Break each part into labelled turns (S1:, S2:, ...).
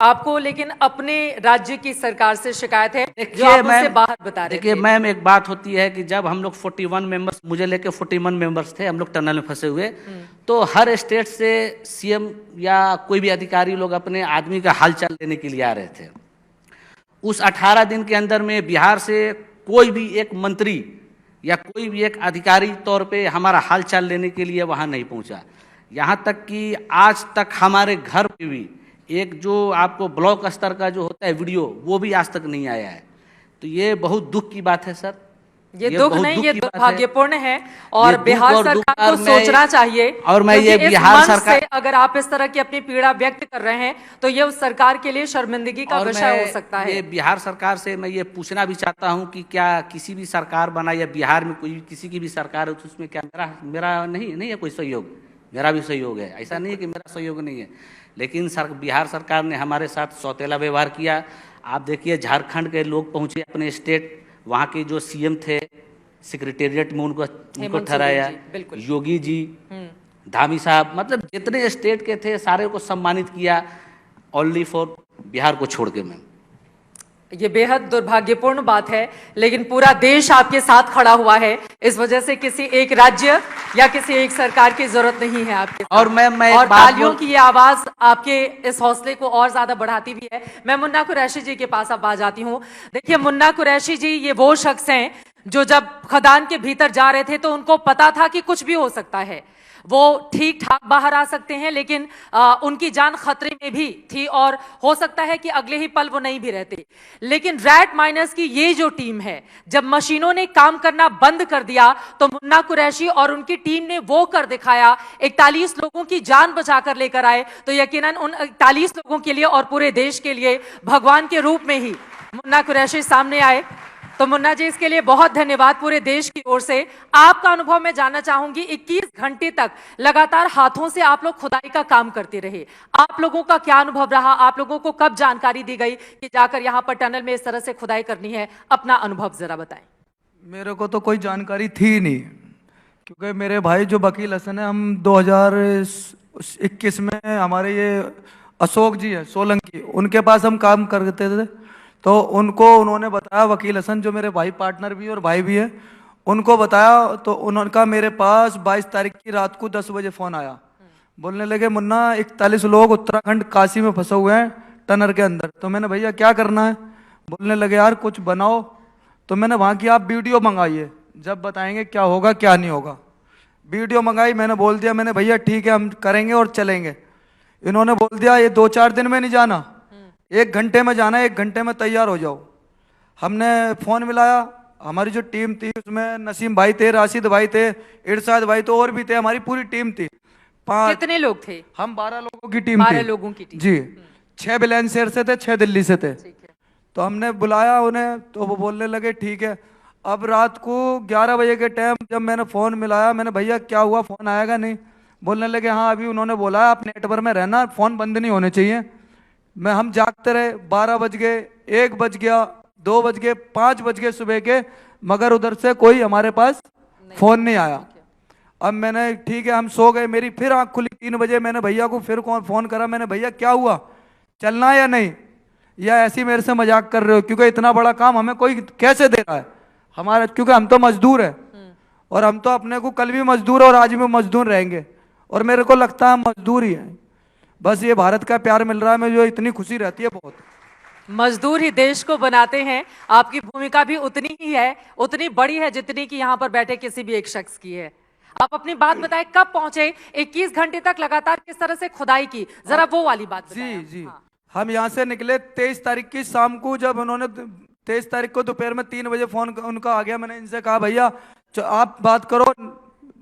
S1: आपको लेकिन अपने राज्य की सरकार से शिकायत है जो आप उससे बाहर बता रहे थे।
S2: देखिए मैम, एक बात होती है कि जब हम लोग 41 मेंबर्स, मुझे लेके 41 मेंबर्स थे, हम लोग टनल में फंसे हुए, तो हर स्टेट से सीएम या कोई भी अधिकारी लोग अपने आदमी का हालचाल लेने के लिए आ रहे थे। उस 18 दिन के अंदर में बिहार से कोई भी एक मंत्री या कोई भी एक अधिकारी तौर पे हमारा हालचाल लेने के लिए वहाँ नहीं पहुँचा। यहाँ तक कि आज तक हमारे घर पे भी एक जो आपको ब्लॉक स्तर का जो होता है वीडियो, वो भी आज तक नहीं आया है। तो ये बहुत दुख की बात है सर,
S1: ये दुख नहीं, ये दुर्भाग्यपूर्ण है और बिहार सरकार को सोचना चाहिए।
S2: और मैं ये बिहार सरकार
S1: से अगर आप इस तरह की अपनी पीड़ा व्यक्त कर रहे हैं तो ये उस सरकार के लिए शर्मिंदगी का विषय हो सकता है।
S2: ये बिहार सरकार से मैं ये पूछना भी चाहता हूं कि क्या किसी भी सरकार बना या बिहार में कोई किसी की भी सरकार है तो उसमें क्या मेरा नहीं है कोई सहयोग? मेरा भी सहयोग है, ऐसा नहीं है कि मेरा सहयोग नहीं है, लेकिन बिहार सरकार ने हमारे साथ सौतेला व्यवहार किया। आप देखिए झारखंड के लोग पहुंचे अपने स्टेट, वहाँ के जो सीएम थे सेक्रेटेरिएट में उनको ठहराया, योगी जी, धामी साहब, मतलब जितने स्टेट के थे सारे को सम्मानित किया, ओनली फॉर बिहार को छोड़ के। मैं
S1: ये बेहद दुर्भाग्यपूर्ण बात है, लेकिन पूरा देश आपके साथ खड़ा हुआ है। इस वजह से किसी एक राज्य या किसी एक सरकार की जरूरत नहीं है आपके साथ।
S2: और मैं
S1: और तालियों की ये आवाज आपके इस हौसले को और ज्यादा बढ़ाती भी है। मैं मुन्ना कुरैशी जी के पास अब आ जाती हूँ। देखिए मुन्ना कुरैशी जी ये वो शख्स हैं जो जब खदान के भीतर जा रहे थे तो उनको पता था कि कुछ भी हो सकता है, वो ठीक ठाक बाहर आ सकते हैं, लेकिन उनकी जान खतरे में भी थी और हो सकता है कि अगले ही पल वो नहीं भी रहते। लेकिन रैट माइनर्स की ये जो टीम है, जब मशीनों ने काम करना बंद कर दिया तो मुन्ना कुरैशी और उनकी टीम ने वो कर दिखाया। 41 लोगों की जान बचाकर लेकर आए, तो यकीनन उन 41 लोगों के लिए और पूरे देश के लिए भगवान के रूप में ही मुन्ना कुरैशी सामने आए। तो मुन्ना जी, इसके लिए बहुत धन्यवाद पूरे देश की ओर से। आपका अनुभव मैं जानना चाहूंगी, 21 घंटे तक लगातार हाथों से आप लोग खुदाई का काम करते रहे, आप लोगों का क्या अनुभव रहा? आप लोगों को कब जानकारी दी गई कि जाकर यहां पर टनल में इस तरह से खुदाई करनी है? अपना अनुभव जरा बताएं।
S3: मेरे को तो कोई जानकारी थी नहीं, क्योंकि मेरे भाई जो वकील हसन है, हम 2021 में हमारे ये अशोक जी है सोलंकी, उनके पास हम काम करते थे, तो उन्होंने बताया, वकील हसन जो मेरे भाई पार्टनर भी है और भाई भी है, उनको बताया, तो उनका मेरे पास 22 तारीख की रात को 10 बजे फ़ोन आया। बोलने लगे मुन्ना 41 लोग उत्तराखंड काशी में फंसे हुए हैं टनल के अंदर। तो मैंने भैया क्या करना है? बोलने लगे यार कुछ बनाओ। तो मैंने वहाँ की आप वीडियो मंगाइए, जब बताएंगे क्या होगा क्या नहीं होगा। वीडियो मंगाई, मैंने बोल दिया, मैंने भैया ठीक है हम करेंगे और चलेंगे। इन्होंने बोल दिया ये 2-4 दिन में नहीं जाना, 1 घंटे में जाना, 1 घंटे में तैयार हो जाओ। हमने फ़ोन मिलाया, हमारी जो टीम थी उसमें नसीम भाई थे, राशिद भाई थे, इरशाद भाई तो और भी थे, हमारी पूरी टीम थी।
S1: कितने लोग थे?
S3: हम 12 लोगों की टीम थी।
S1: 12 लोगों की टीम
S3: जी। 6 बुलंदशहर से थे, 6 दिल्ली से थे। तो हमने बुलाया उन्हें, तो वो बोलने लगे ठीक है। अब रात को 11 बजे के टाइम जब मैंने फ़ोन मिलाया, मैंने भैया क्या हुआ, फ़ोन आएगा नहीं? बोलने लगे हाँ अभी उन्होंने बोला आप नेटवर्क में रहना, फ़ोन बंद नहीं होने चाहिए। हम जागते रहे, 12 बज गए, 1 बज गया, 2 बज गए, 5 बज गए सुबह के, मगर उधर से कोई हमारे पास फ़ोन नहीं आया। अब मैंने ठीक है हम सो गए, मेरी फिर आँख खुली 3 बजे, मैंने भैया को फिर फ़ोन करा, मैंने भैया क्या हुआ, चलना है या नहीं, या ऐसे मेरे से मजाक कर रहे हो? क्योंकि इतना बड़ा काम हमें कोई कैसे दे रहा है हमारा, क्योंकि हम तो मजदूर है और हम तो अपने को कल भी मजदूर और आज भी मजदूर रहेंगे, और मेरे को लगता है हम मजदूर ही हैं। बस ये भारत का प्यार मिल रहा है, मुझे इतनी खुशी रहती है बहुत।
S1: मजदूर ही देश को बनाते हैं, आपकी भूमिका भी उतनी ही है, उतनी बड़ी है जितनी कि यहाँ पर बैठे किसी भी एक शख्स की है। आप अपनी बात बताएं, कब पहुंचे, 21 घंटे तक लगातार किस तरह से खुदाई की, जरा वो वाली बात बताएं।
S3: जी जी हाँ। हम यहाँ से निकले 23 तारीख की शाम को, जब उन्होंने 23 तारीख को दोपहर में 3 बजे फ़ोन उनका आ गया। मैंने इनसे कहा भैया आप बात करो,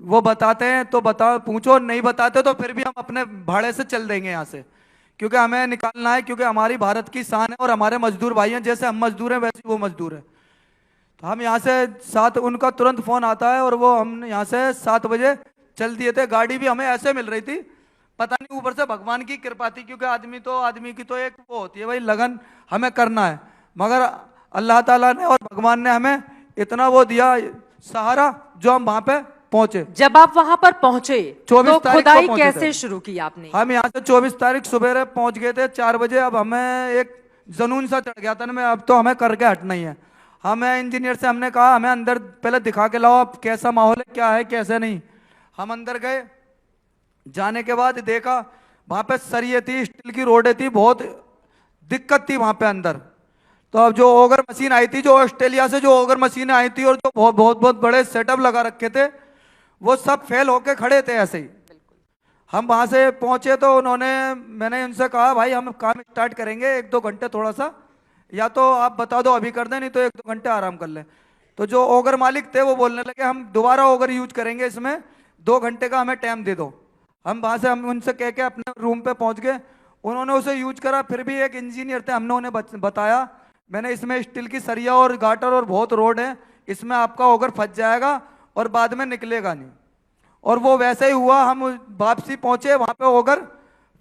S3: वो बताते हैं तो बताओ, पूछो, नहीं बताते तो फिर भी हम अपने भाड़े से चल देंगे यहाँ से, क्योंकि हमें निकालना है, क्योंकि हमारी भारत की शान है और हमारे मजदूर भाई हैं, जैसे हम मजदूर हैं वैसे वो मजदूर हैं। तो हम यहाँ से 7, उनका तुरंत फ़ोन आता है और वो हम यहाँ से 7 बजे चल दिए थे। गाड़ी भी हमें ऐसे मिल रही थी, पता नहीं ऊपर से भगवान की कृपा थी, क्योंकि आदमी की तो एक वो होती है भाई लगन, हमें करना है, मगर अल्लाह ताला ने और भगवान ने हमें इतना वो दिया सहारा, जो हम वहाँ पे पहुंचे।
S1: जब आप वहां पर पहुंचे
S3: 24
S1: तो
S3: तारीख को
S1: खुदाई
S3: पहुंचे
S1: कैसे
S3: थे।
S1: शुरू की आपने?
S3: हम यहाँ से 24 तारीख सुबह पहुंच गए थे 4 बजे। अब हमें एक जुनून सा चढ़ गया था ना, मैं अब तो हमें करके हटना ही है। हमें इंजीनियर से हमने कहा हमें अंदर पहले दिखा के लाओ, अब कैसा माहौल है, क्या है कैसे नहीं। हम अंदर गए, जाने के बाद देखा वहां पे सरिये थी, स्टील की रोडें थी, बहुत दिक्कत थी वहां पे अंदर। तो अब जो ओगर मशीन आई थी, जो ऑस्ट्रेलिया से जो ओगर मशीन आई थी और जो बहुत बहुत बहुत बड़े सेटअप लगा रखे थे, वो सब फेल होके खड़े थे ऐसे ही। हम वहां से पहुंचे तो मैंने उनसे कहा भाई हम काम स्टार्ट करेंगे 1-2 घंटे, थोड़ा सा या तो आप बता दो अभी कर दें, नहीं तो 1-2 घंटे आराम कर लें। तो जो ओगर मालिक थे वो बोलने लगे हम दोबारा ओगर यूज करेंगे, इसमें 2 घंटे का हमें टाइम दे दो। हम वहां से हम उनसे कह के अपने रूम पे पहुंच गए। उन्होंने उसे यूज करा, फिर भी एक इंजीनियर थे, हमने उन्हें बताया मैंने इसमें स्टील की सरिया और गाटर और बहुत रोड है, इसमें आपका ओगर फंस जाएगा और बाद में निकलेगा नहीं। और वो वैसे ही हुआ। हम वापसी पहुंचे, वहां पे ओगर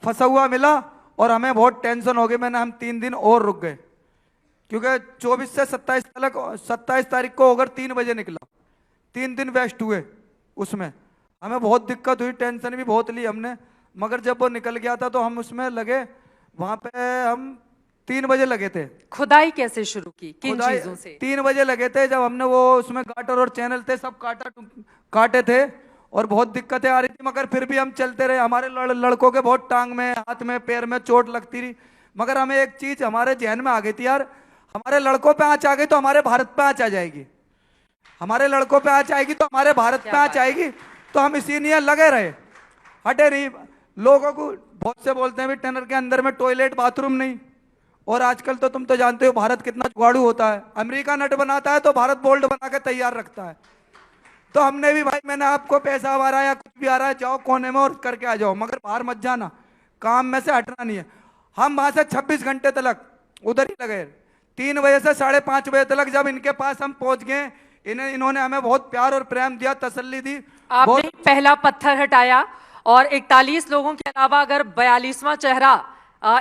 S3: फंसा हुआ मिला और हमें बहुत टेंशन हो गई। हम 3 दिन और रुक गए, क्योंकि 24 से 27 तारीख को ओगर 3 बजे निकला। 3 दिन वेस्ट हुए उसमें, हमें बहुत दिक्कत हुई, टेंशन भी बहुत ली हमने। मगर जब वो निकल गया था तो हम उसमें लगे, वहां पे हम 3 बजे लगे थे।
S1: खुदाई कैसे शुरू की, किन
S3: खुदाई
S1: चीजों से?
S3: 3 बजे लगे थे, जब हमने वो उसमें गाटर और चैनल थे सब काटे थे और बहुत दिक्कतें आ रही थी, मगर फिर भी हम चलते रहे। हमारे लड़कों के बहुत टांग में, हाथ में, पैर में चोट लगती रही। मगर हमें एक चीज हमारे जहन में आ गई थी, यार हमारे लड़कों पे आँच आ गई तो हमारे भारत पे आँच आ जाएगी, हमारे लड़कों पे आँच आएगी तो हमारे भारत पे आँच आएगी। तो हम इसी लिए लगे रहे, हटे नहीं। लोगों को बहुत से बोलते हैं भी टनल के अंदर में टॉयलेट बाथरूम नहीं, और आजकल तो तुम तो जानते हो भारत कितना जुगाड़ू होता है। अमेरिका नट बनाता है तो भारत बोल्ट बना के तैयार रखता है। तो हमने भी भाई, मैंने आपको पैसा आ रहा है या कुछ भी आ रहा है, जाओ कोने में और करके आ जाओ, मगर बाहर मत जाना, काम में से हटना नहीं है। हम वहां से 26 घंटे तक उधर ही लगे। 3 बजे से 5:30 बजे तक जब इनके पास हम पहुंच गए, इन्होंने हमें बहुत प्यार और प्रेम दिया, तसल्ली दी।
S1: आपने पहला पत्थर हटाया और 41 लोगों के अलावा अगर 42वां चेहरा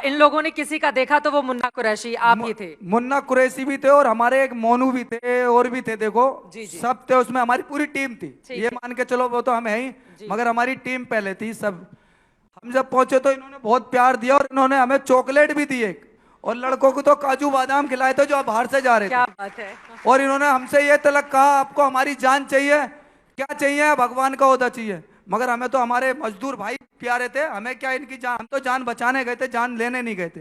S1: इन लोगों ने किसी का देखा तो वो मुन्ना कुरैशी आप ही थे।
S3: मुन्ना कुरैशी भी थे और हमारे एक मोनू भी थे और भी थे, देखो
S1: जी जी।
S3: सब थे उसमें, हमारी पूरी टीम थी। ये मान के चलो वो तो हम है ही, मगर हमारी टीम पहले थी सब। हम जब पहुंचे तो इन्होंने बहुत प्यार दिया और इन्होंने हमें चॉकलेट भी दी एक, और लड़कों को तो काजू बादाम खिलाए थे जो बाहर से जा रहे थे।
S1: क्या बात है।
S3: और इन्होंने हमसे ये तलक कहा आपको हमारी जान चाहिए, क्या चाहिए, भगवान का ओहदा चाहिए। मगर हमें तो हमारे मजदूर भाई प्यारे थे, हमें क्या इनकी जान, हम तो जान बचाने गए थे, जान लेने नहीं गए थे।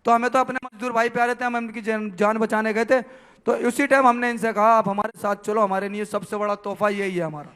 S3: तो हमें तो अपने मजदूर भाई प्यारे थे, हम इनकी जान बचाने गए थे। तो उसी टाइम हमने इनसे कहा आप हमारे साथ चलो, हमारे लिए सबसे बड़ा तोहफा यही है हमारा।